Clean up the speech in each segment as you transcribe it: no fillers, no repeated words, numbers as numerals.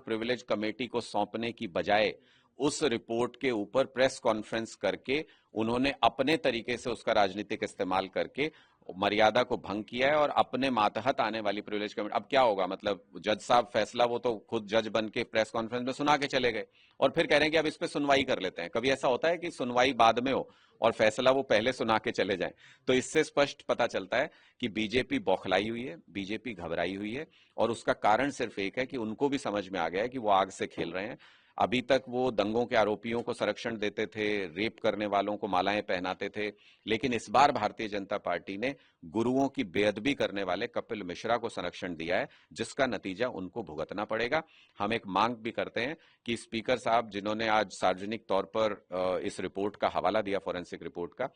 Privilege committee को सौंपने की बजाय उस रिपोर्ट के ऊपर प्रेस कॉन्फ्रेंस करके उन्होंने अपने तरीके से उसका राजनीतिक इस्तेमाल करके मर्यादा को भंग किया है और अपने मातहत आने वाली प्रिविलेज कमेटी। अब क्या होगा, मतलब जज साहब फैसला वो तो खुद जज बन के प्रेस कॉन्फ्रेंस में सुना के चले गए और फिर कह रहे हैं कि अब इस पे सुनवाई कर लेते हैं। कभी ऐसा होता है कि सुनवाई बाद में हो और फैसला वो पहले सुना के चले जाएं? तो इससे स्पष्ट पता चलता है कि बीजेपी बौखलाई हुई है, बीजेपी घबराई हुई है और उसका कारण सिर्फ एक है कि उनको भी समझ में आ गया है कि वो आग से खेल रहे हैं। अभी तक वो दंगों के आरोपियों को संरक्षण देते थे, रेप करने वालों को मालाएं पहनाते थे, लेकिन इस बार भारतीय जनता पार्टी ने गुरुओं की बेअदबी करने वाले कपिल मिश्रा को संरक्षण दिया है, जिसका नतीजा उनको भुगतना पड़ेगा। हम एक मांग भी करते हैं कि स्पीकर साहब, जिन्होंने आज सार्वजनिक तौर पर इस रिपोर्ट का हवाला दिया, फॉरेंसिक रिपोर्ट का,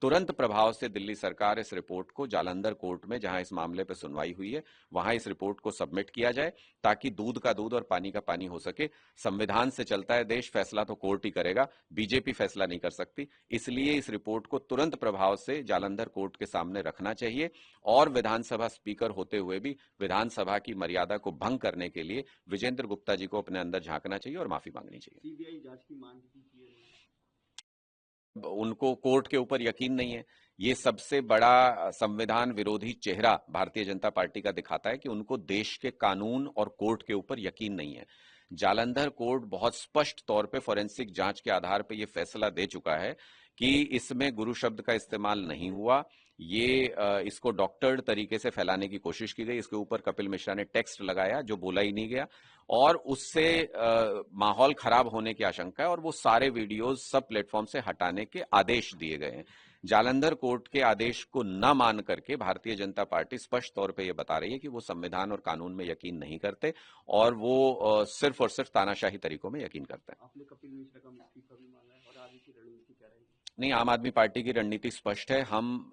तुरंत प्रभाव से दिल्ली सरकार इस रिपोर्ट को जालंधर कोर्ट में, जहां इस मामले पर सुनवाई हुई है, वहां इस रिपोर्ट को सबमिट किया जाए ताकि दूध का दूध और पानी का पानी हो सके। संविधान से चलता है देश, फैसला तो कोर्ट ही करेगा, बीजेपी फैसला नहीं कर सकती। इसलिए इस रिपोर्ट को तुरंत प्रभाव से जालंधर कोर्ट के सामने रखना चाहिए और विधानसभा स्पीकर होते हुए भी विधानसभा की मर्यादा को भंग करने के लिए विजेंद्र गुप्ता जी को अपने अंदर झांकना चाहिए और माफी मांगनी चाहिए। सीबीआई जांच की मांग की उनको कोर्ट के ऊपर यकीन नहीं है। ये सबसे बड़ा संविधान विरोधी चेहरा भारतीय जनता पार्टी का दिखाता है कि उनको देश के कानून और कोर्ट के ऊपर यकीन नहीं है। जालंधर कोर्ट बहुत स्पष्ट तौर पे फॉरेंसिक जांच के आधार पे ये फैसला दे चुका है कि इसमें गुरु शब्द का इस्तेमाल नहीं हुआ। ये इसको डॉक्टर्ड तरीके से फैलाने की कोशिश की गई। इसके ऊपर कपिल मिश्रा ने टेक्स्ट लगाया जो बोला ही नहीं गया और उससे माहौल खराब होने की आशंका है और वो सारे वीडियोस सब प्लेटफॉर्म से हटाने के आदेश दिए गए हैं। जालंधर कोर्ट के आदेश को न मान करके भारतीय जनता पार्टी स्पष्ट तौर पे ये बता रही है कि वो संविधान और कानून में यकीन नहीं करते और वो सिर्फ और सिर्फ तानाशाही तरीकों में यकीन करते हैं। आपने कपिल मिश्रा का इस्तीफा भी मांगा है और आगे की रणनीति क्या रहेगी? नहीं, आम आदमी पार्टी की रणनीति स्पष्ट है। हम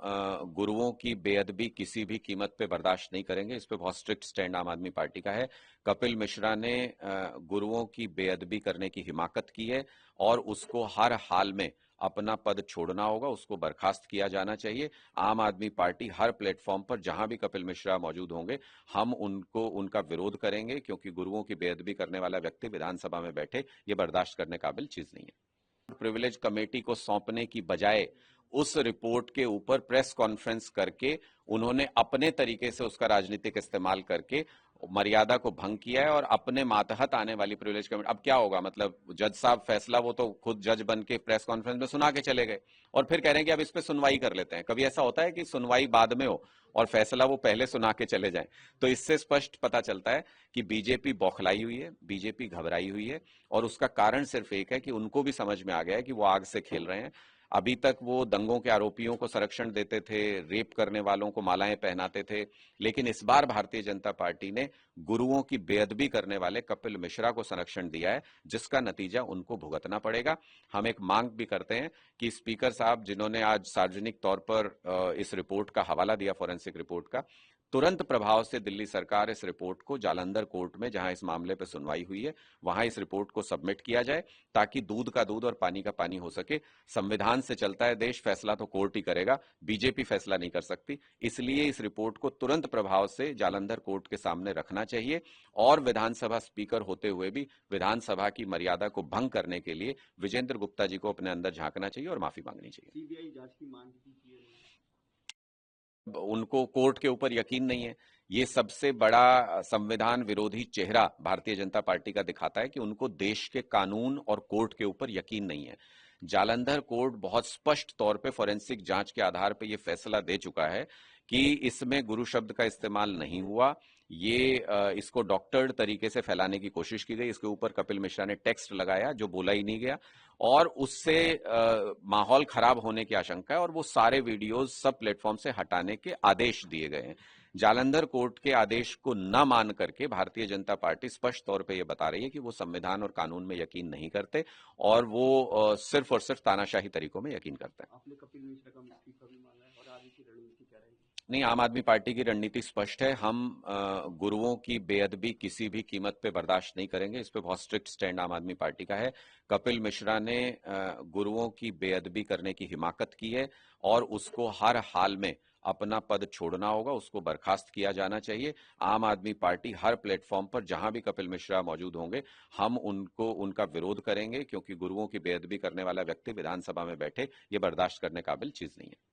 गुरुओं की बेअदबी किसी भी कीमत पे बर्दाश्त नहीं करेंगे। इस पे बहुत स्ट्रिक्ट स्टैंड आम आदमी पार्टी का है। कपिल मिश्रा ने गुरुओं की बेअदबी करने की हिमाकत की है और उसको हर हाल में अपना पद छोड़ना होगा, उसको बर्खास्त किया जाना चाहिए। आम आदमी पार्टी हर प्लेटफॉर्म पर जहां भी कपिल मिश्रा मौजूद होंगे, हम उनका विरोध करेंगे, क्योंकि गुरुओं की बेअदबी करने वाला व्यक्ति विधानसभा में बैठे, ये बर्दाश्त करने काबिल चीज नहीं है। प्रिविलेज कमेटी को सौंपने की बजाय उस रिपोर्ट के ऊपर प्रेस कॉन्फ्रेंस करके उन्होंने अपने तरीके से उसका राजनीतिक इस्तेमाल करके मर्यादा को भंग किया है और अपने मातहत आने वाली प्रिविलेज कमेटी। अब क्या होगा, मतलब जज साहब फैसला वो तो खुद जज बन के प्रेस कॉन्फ्रेंस में सुना के चले गए और फिर कह रहे हैं कि अब इस पे सुनवाई कर लेते हैं। कभी ऐसा होता है कि सुनवाई बाद में हो और फैसला वो पहले सुना के चले जाएं? तो इससे स्पष्ट पता चलता है कि बीजेपी बौखलाई हुई है, बीजेपी घबराई हुई है और उसका कारण सिर्फ एक है कि उनको भी समझ में आ गया है कि वो आग से खेल रहे हैं। अभी तक वो दंगों के आरोपियों को संरक्षण देते थे, रेप करने वालों को मालाएं पहनाते थे, लेकिन इस बार भारतीय जनता पार्टी ने गुरुओं की बेअदबी करने वाले कपिल मिश्रा को संरक्षण दिया है, जिसका नतीजा उनको भुगतना पड़ेगा। हम एक मांग भी करते हैं कि स्पीकर साहब, जिन्होंने आज सार्वजनिक तौर पर इस रिपोर्ट का हवाला दिया, फॉरेंसिक रिपोर्ट का, तुरंत प्रभाव से दिल्ली सरकार इस रिपोर्ट को जालंधर कोर्ट में, जहां इस मामले पर सुनवाई हुई है, वहां इस रिपोर्ट को सबमिट किया जाए ताकि दूध का दूध और पानी का पानी हो सके। संविधान से चलता है देश, फैसला तो कोर्ट ही करेगा, बीजेपी फैसला नहीं कर सकती। इसलिए इस रिपोर्ट को तुरंत प्रभाव से जालंधर कोर्ट के सामने रखना चाहिए और विधानसभा स्पीकर होते हुए भी विधानसभा की मर्यादा को भंग करने के लिए विजेंद्र गुप्ता जी को अपने अंदर झांकना चाहिए और माफी मांगनी चाहिए। सीबीआई जांच की मांग की उनको कोर्ट के ऊपर यकीन नहीं है। ये सबसे बड़ा संविधान विरोधी चेहरा भारतीय जनता पार्टी का दिखाता है कि उनको देश के कानून और कोर्ट के ऊपर यकीन नहीं है। जालंधर कोर्ट बहुत स्पष्ट तौर पे फॉरेंसिक जांच के आधार पे ये फैसला दे चुका है कि इसमें गुरु शब्द का इस्तेमाल नहीं हुआ। ये इसको डॉक्टर्ड तरीके से फैलाने की कोशिश की गई। इसके ऊपर कपिल मिश्रा ने टेक्स्ट लगाया जो बोला ही नहीं गया और उससे माहौल खराब होने की आशंका है और वो सारे वीडियोस सब प्लेटफॉर्म से हटाने के आदेश दिए गए हैं। जालंधर कोर्ट के आदेश को न मान करके भारतीय जनता पार्टी स्पष्ट तौर पे ये बता रही है कि वो संविधान और कानून में यकीन नहीं करते और वो सिर्फ और सिर्फ तानाशाही तरीकों में यकीन करते हैं। आपने कपिल मिश्रा का इस्तीफा भी मांगा है और आगे की रणनीति क्या रहेगी? नहीं, आम आदमी पार्टी की रणनीति स्पष्ट है। हम गुरुओं की बेअदबी किसी भी कीमत पे बर्दाश्त नहीं करेंगे। इस पे बहुत स्ट्रिक्ट स्टैंड आम आदमी पार्टी का है। कपिल मिश्रा ने गुरुओं की बेअदबी करने की हिमाकत की है और उसको हर हाल में अपना पद छोड़ना होगा, उसको बर्खास्त किया जाना चाहिए। आम आदमी पार्टी हर प्लेटफॉर्म पर जहां भी कपिल मिश्रा मौजूद होंगे, हम उनका विरोध करेंगे, क्योंकि गुरुओं की बेअदबी करने वाला व्यक्ति विधानसभा में बैठे ये बर्दाश्त करने काबिल चीज नहीं है।